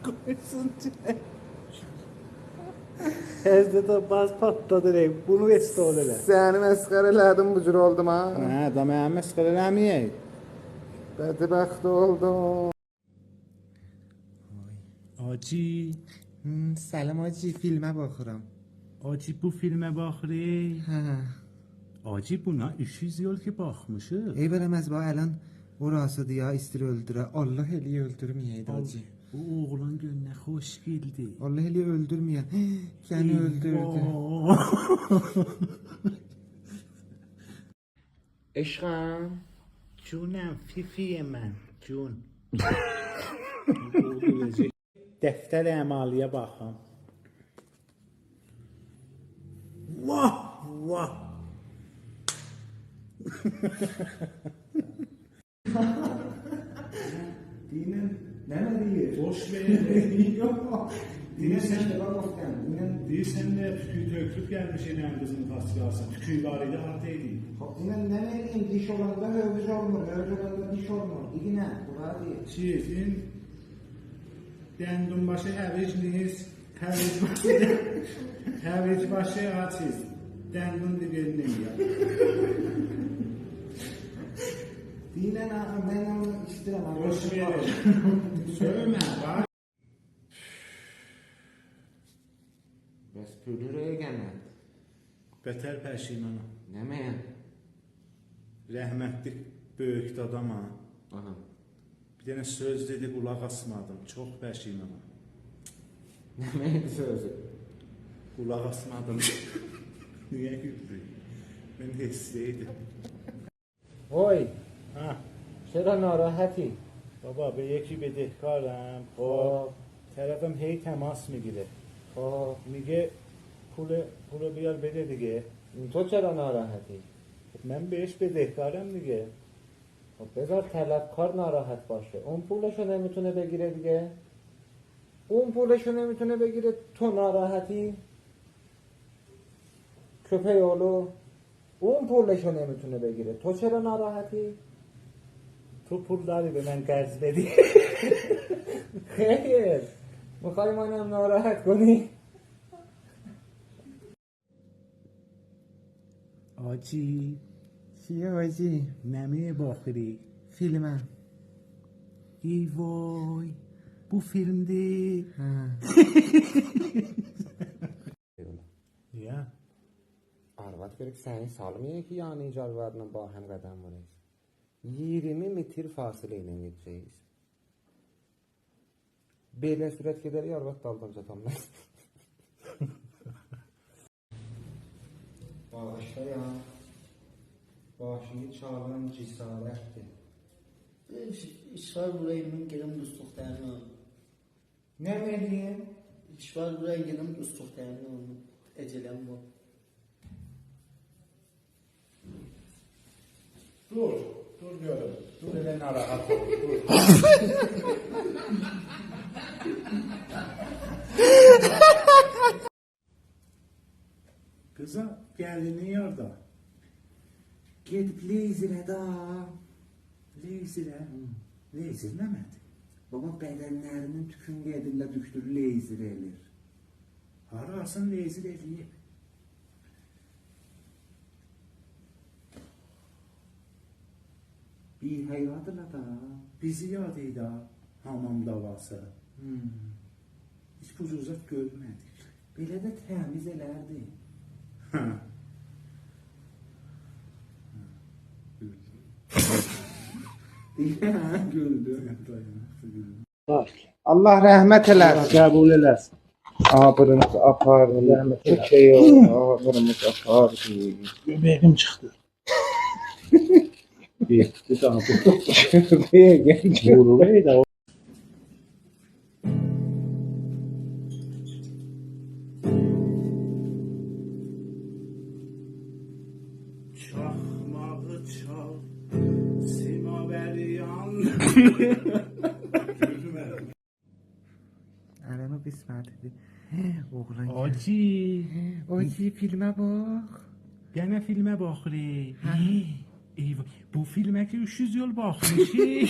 Koysun çay. Evde de baz patladı rey. Bunu veçti ol elə. Səni məsxərə elədim bu cür oldum ha. Hə, da mənim məsələ eləməyək. Bədbəxt oldum. Acı. Salam acı, filmə baxıram. Acı bu filmə baxırıq. Hə. Acı buna 300 yıl ki baxmışıq. Ey verəməz bax ələn orasıdır ya, istir öldürə. Allah eli öldürməyəydi acı. Bu oğlan gönlünə xoş geldi. Allah eli öldürməyə. Səni öldürdü. Eşqam. Cunəm, fifiyə mən, cun. Dəftər əmaliyə baxım. Vah, vah. Dinen nə deyir? Boş ver. Yox. Dinen sən də baxsan. Dinen Deyirsən nə tüküy tökülüb gəlmiş enəm qızın fasilası. Tüküy var idi, hardaydı? dinen nə deyir? Diş olanda hövüc olmur, hövüc olanda diş olmur. Dinen bura deyir. Çizin. Dəndun başı həviciniz. Həvic başı açız. Dəndun dibirinin ya. Dinen mən onu istirəm. Boş ver. Söyleme bak. Bəs pürdürəyə gəlmə. Beter peşimanım. Nə mən? Rəhmətli böyük adama. Aha. Bir dənə söz dedi, qulaq asmadım. Çox peşimanım. Nə mən sözü? Qulaq asmadım. Niyə güldün? Mən hissliydim. Oy, Ha, çərə narahaتی? baba be yeki bedehkarım. خب Tərəfim hey təmas میگیره. خب میگه پول بیار بده دیگه. تو چرا ناراحتی؟ من بهش بدهکارم دیگه. خب بذار طلبکار ناراحت باشه. اون پولشو نمیتونه بگیره دیگه. اون پولشو نمیتونه بگیره، تو ناراحتی؟ köpek oğlu. اون پولشو نمیتونه بگیره، تو چرا ناراحتی؟ تو پول داری به من قرض بدی. خیر میخوای منم ناراحت کنی؟ آجی چیه بازی؟ نمه باخری فیلمم. ای وای bu filmdi. Ya Arvad görüp seni salmıyor ki yani arvadla bahem qədəm vurayız. 20 metr fasilə ilə gedəcəyiz. Belə sürət gedərik, arvad daldan çatanmaz. Bağışla ya. Başını çalan cisarətdir. İşvar buraya gelin gelin dostluklarını. Nə eləyim? İşvar buraya gelin dostluklarını. Ecelem bu. dur görüm. Dur elə narahat ol. Dur. Kıza gelini orada. Gedib leyzirə da. Leyzirə. Leyzir nəmədir? Baba bədənlərinin tükün qədillə düşdür leyzir elir. Harasın leyzir eləyib. Bir həyatla da. Bizi yad idi ha, hamam davası. Hiç bu cüzət görmədik. Belə də təmiz elərdi. Deyən güldü. Allah rəhmət eləsin. Qəbul eləsin. Abırınız apardı. Rəhmət eləsin. Şey oldu. Abırınız apardı. Göbeğim çıxdı. Yetti daha bu. Şuraya gel. Vurmayı da. Çakmağı çal, simaveri yan. Əlimi qismətidir. Oğlan gəl. Acı. Acı filmə bax. Gene filme bakırıq. Eyvah, bu filme ki 300 yıl bakmışıq.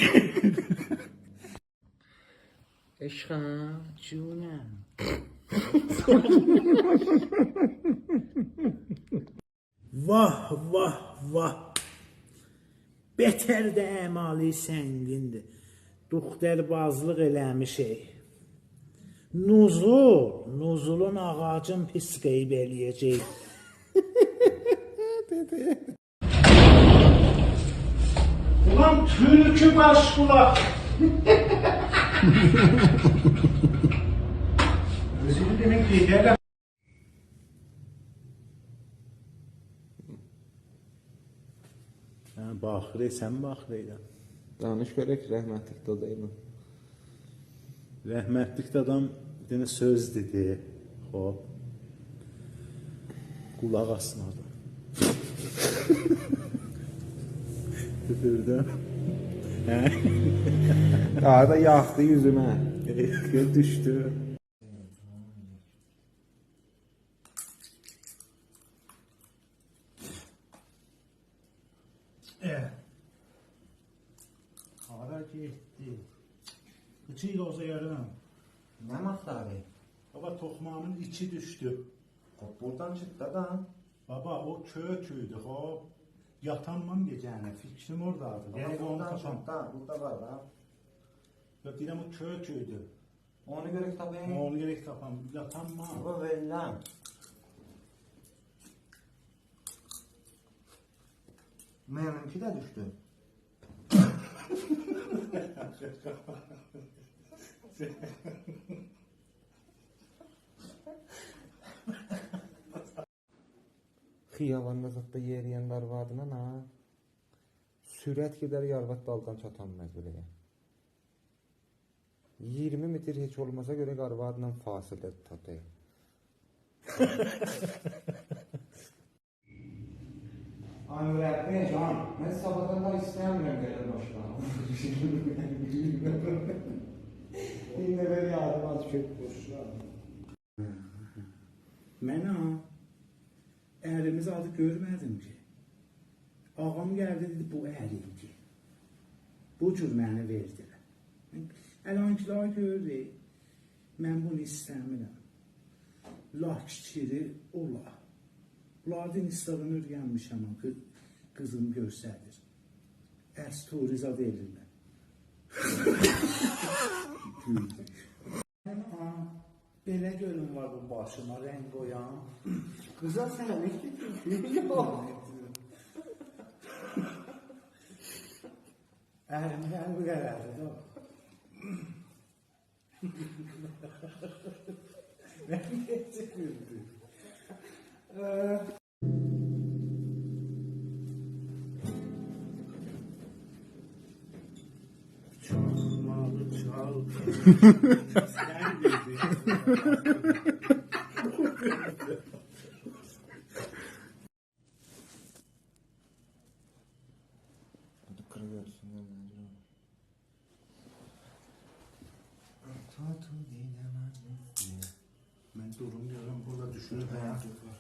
Eşkım, cunum. Vah vah vah. Betər də əmali səngindir. Duxtərbazlıq eləmişik. Nuzulun ağacın pis qeyb eləyəcək. Ulan tülkü baş kulak. Özünü demek liderler. Baxırı, sən baxırıydın. Danış görək rəhmətlik dadayım. Rəhmətlik də adam bir dənə söz dedi. Hop. Qulaq asın adam. Tüpürdüm. Daha da yaxdı yüzümə. Düşdü. Hara getdi. Bıçıyla olsa yarım. Nə məqsədi? Baba toxmağımın içi düşdü. Buradan çıxdı da. Baba o köküydü hop. Yatanmam gecəni. Fikrim oradadır. Yəni onu tapam. Burada var da. Ya deyirəm o köküydü. Onu görək tapayım. Onu gerek tapam. Yatanmam. Bu verilən. Mənimki də düşdü. Xiyabanda zətdə yeriyənlər vardı ha. Sürət gedər yarvat daldan çatan məcbuliyə. 20 metr heç olmasa görə qarvadla fasilə tatayım. Ay mürəbbi can, mən sabahdan da istəyəmirəm gələn başına. İndi ver yardım az köp boşlar. Mən ərimiz adı görmədim ki. Ağam gəldi dedi bu əriydi. Bu cür məni verdilər. Əlankilar gördü. Mən bunu istəmirəm. Lakçiri ola. Bunlardan İslam'ın öyrənmiş ama kızım göstərir. Əsturiza verirlər. Belə görün var bu başıma renk koyan. Güzel sana ne getirdim? Yok. Əlimdən bu qədərdir da. Mən necə güldüm? Çalmalı çal. Sen güldün. Kırıyorsun ya. Ben durmuyorum burada düşünüp hayatım var.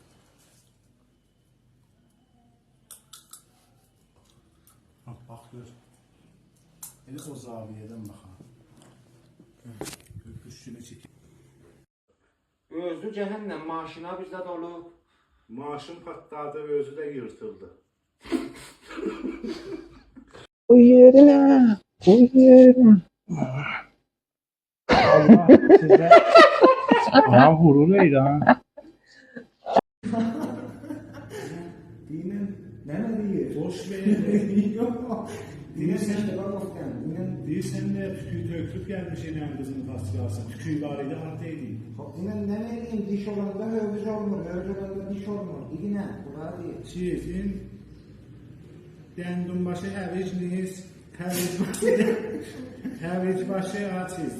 Bak gör. Hele o zaviyeden bakalım. Üstüne çekeyim. Özü cəhənnəm maşına bizdə dolu. Maaşım patladı, özü de yırtıldı. O yerine, o yerine. Allah size... Ya vuruluydu ha. Dinen Nə deyir? boş verin. Yok. Dinen sen de Dinen sen de tüküyü döküp gelmiş inen kızın tasfiyası. Tüküyü var idi artıydı. nə deyim? Diş olanda hövüz olmur, hövüz olanda diş olmur. Dine, bura deyir. Çizin. Dendun başı həviciniz. Həvic başı açız.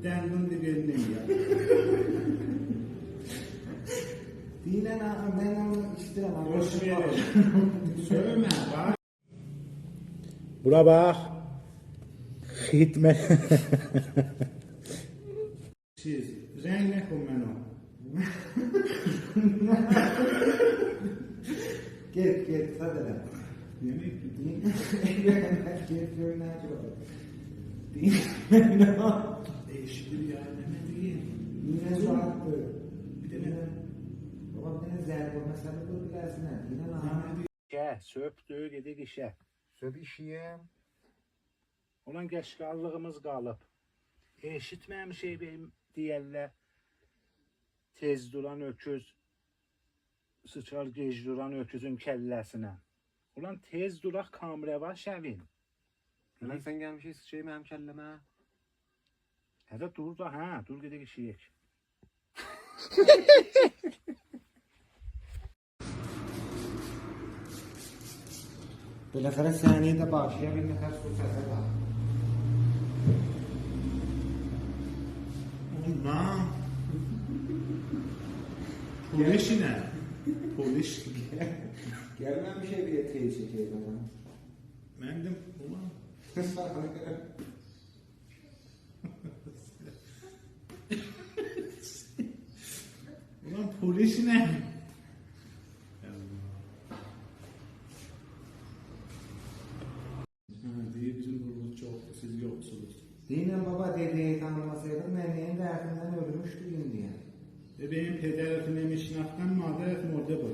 Dendun dibirinin ya. Dinen mən onu istirəm. Boş verin. Söyleme bak. Bura bak. Hizmet. Siz renk ne kumeno? Get, sadece. Yemek Get, gör nə olur. değişiklik bu mesele dur biləsinə. Deyilən aha. Söpdü, gedik işə. Söb işiyəm. Olan gəşqallığımız qalıb. Eşitməmişik deyərlər. Tez duran öküz sıçar gec duran öküzün kəlləsinə. Ulan tez duraq Kamrəva şəvin. Ulan sən gəlmişik sıçayı mənim kəlləmə. Hədə dur da, hə, dur gedək işiyək. Biləxərə səni də başıya bir nəfər su səsə var. Ulan. Polis nə? Polis. Gəlməmişə bir teyir çəkəyim adam. Mən də, ulan. Ulan polis nə? Deyir bizim quruluş çoxdur, siz yoxsunuz. Deyinən baba dedi, tanımasaydım mənim dərdimdən ölmüşdü indiyə. Benim pederim emin şinaftan madem orada bu.